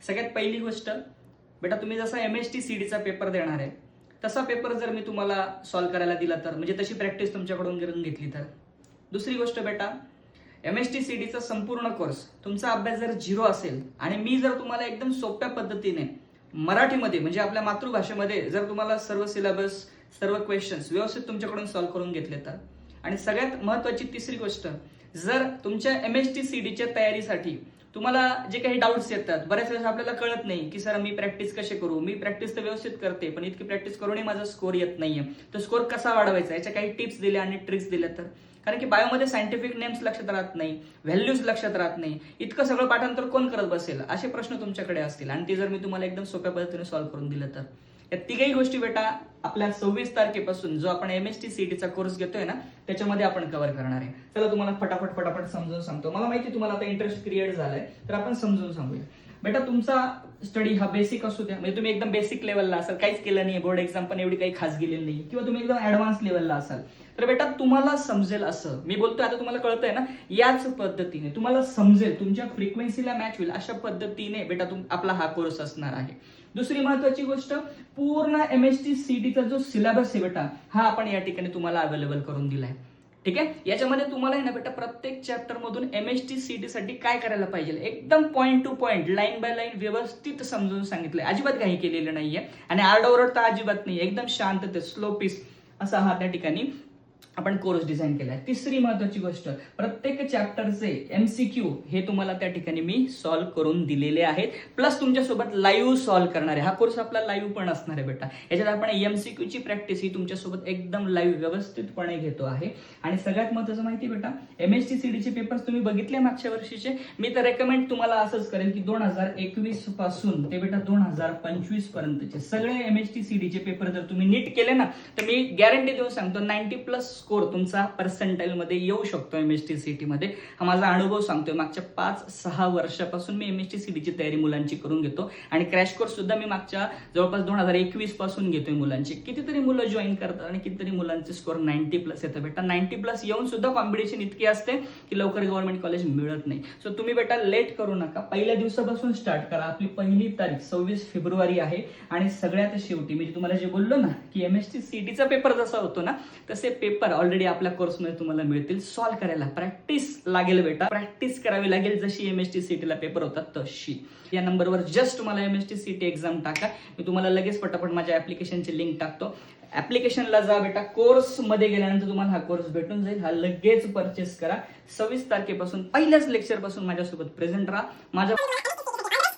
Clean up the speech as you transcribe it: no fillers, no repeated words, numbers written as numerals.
सगळ्यात पहिली गोष्ट बेटा, तुम्ही जसा MST-CD चा पेपर देणार आहे तसा पेपर जर मी तुम्हाला सॉल्व्ह करायला दिला तर, म्हणजे तशी प्रॅक्टिस तुमच्याकडून करून घेतली तर. दुसरी गोष्ट बेटा, MST-CD चा संपूर्ण कोर्स तुमचा अभ्यास जर 0 असेल आणि मी जर तुम्हाला एकदम सोप्या पद्धतीने मराठीमध्ये म्हणजे आपल्या मातृभाषेमध्ये जर तुम्हाला सर्व सिलेबस, सर्व क्वेश्चन्स व्यवस्थित तुमच्याकडून सॉल्व्ह करून घेतले तर, आणि सगळ्यात महत्त्वाची तिसरी गोष्ट, जर तुमच्या MST-CDच्या तयारीसाठी तुम्हाला जे काही डाऊट्स येतात, बऱ्याच वेळेस आपल्याला कळत नाही की सर मी प्रॅक्टिस कशी करू, मी प्रॅक्टिस तर व्यवस्थित करते पण इतकी प्रॅक्टिस करूनही माझा स्कोर येत नाहीये, तो स्कोर कसा वाढवायचा याच्या काही टिप्स दिल्या आणि ट्रिक्स दिल्या तर. कारण की बायोमध्ये सायंटिफिक नेम्स लक्षात राहत नाही, व्हॅल्यूज लक्षात राहत नाही, इतकं सगळं पाठांतर कोण करत बसेल, असे प्रश्न तुमच्याकडे असतील आणि ते जर मी तुम्हाला एकदम सोप्या पद्धतीने सॉल्व्ह करून दिलं तर. या तिघही गोष्टी बेटा आपल्या 26 तारखेपासून जो आपण MST-CD चा कोर्स घेतोय ना त्याच्यामध्ये आपण कव्हर करणार आहे. चला तुम्हाला फटाफट समजून सांगतो. मला माहिती तुम्हाला आता इंटरेस्ट क्रिएट झालाय, तर आपण समजून सांगूया. बेटा तुमचा स्टडी हा बेसिक असू द्या, म्हणजे तुम्ही एकदम बेसिक लेवलला असाल, काहीच केलं नाही, बोर्ड एक्झाम पण एवढी काही खास गेलेली नाही, किंवा तुम्ही एकदम ऍडव्हान्स लेवलला असाल, तर बेटा तुम्हाला समजेल असं मी बोलतोय, आता तुम्हाला कळतंय ना, याच पद्धतीने तुम्हाला समजेल, तुमच्या फ्रिक्वेन्सीला मॅच होईल अशा पद्धतीने बेटा आपला हा कोर्स असणार आहे. दुसरी महत्वाची गोष्ट, पूर्ण MST-CD चा जो सिलेबस आहे बेटा हा आपण या ठिकाणी तुम्हाला अवेलेबल करून दिलाय. ठीक आहे, याच्यामध्ये तुम्हाला आहे ना बेटा प्रत्येक चॅप्टर मधून MST-CD साठी काय करायला पाहिजे एकदम point two point, line by line व्यवस्थित समजून सांगितलंय. अजिबात काही केलेलं नाहीये आणि आरडाओरड तर अजिबात नाही, एकदम शांततेत स्लो पीस असा हा त्या ठिकाणी आपण कोर्स डिझाईन केलाय. तिसरी महत्वाची गोष्ट, प्रत्येक चॅप्टरचे MCQ हे तुम्हाला त्या ठिकाणी मी सॉल्व्ह करून दिलेले आहेत, प्लस तुमच्यासोबत लाईव्ह सॉल्व्ह करणार आहे. हा कोर्स आपला लाईव्ह पण असणार आहे बेटा. याच्यात आपण MCQ ची प्रॅक्टिस ही तुमच्यासोबत एकदम लाईव्ह व्यवस्थितपणे घेतो आहे. आणि सगळ्यात महत्वाचं माहिती बेटा, MST-CD चे पेपर्स तुम्ही बघितले मागच्या वर्षीचे, मी तर रेकमेंड तुम्हाला असंच करेन की 2021 पासून ते बेटा 2025 पर्यंतचे सगळे MST-CD चे पेपर जर तुम्ही नीट केले ना, तर मी गॅरंटी देऊन सांगतो 90+ स्कोर तुमचा पर्सेंटाइल मध्ये येऊ शकतो MST-CD मध्ये. हा माझा अनुभव सांगतोय, मागच्या 5-6 वर्षापासून मी MST-CD ची तयारी मुलांची करून घेतो आणि क्रॅश कोर्स सुद्धा मी मागच्या जवळपास 2021 पासून घेतोय मुलांची. कितीतरी मुलं जॉईन करतात आणि कितीतरी मुलांचे स्कोर 90+ येतं बेटा. 90+ येऊन सुद्धा कॉम्पिटिशन इतकी असते की लवकर गव्हर्नमेंट कॉलेज मिळत नाही. सो तुम्ही बेटा लेट करू नका, पहिल्या दिवसापासून स्टार्ट करा. आपली पहिली तारीख 26 फेब्रुवारी आहे आणि सगळ्यात शेवटी मी तुम्हाला जे बोललो ना की MST-CD चा पेपर जसा होतो ना तसे पेपर ऑलरेडी आपल्या कोर्समध्ये तुम्हाला मिळतील. सॉल्व्ह करायला प्रॅक्टिस लागेल बेटा, प्रॅक्टिस करावी लागेल जशी MST-CD ला पेपर होतात तशी. या नंबरवर जस्ट तुम्हाला MST-CD एक्झाम टाका, मी तुम्हाला लगेच पटापट माझ्या ऍप्लिकेशनची लिंक टाकतो. ऍप्लिकेशनला जा बेटा, कोर्स मध्ये गेल्यानंतर तुम्हाला हा कोर्स भेटून जाईल. हा लगेच परचेस करा. 26 तारखेपासून पहिल्याच लेक्चर पासून माझ्यासोबत प्रेझेंट राहा. माझ्या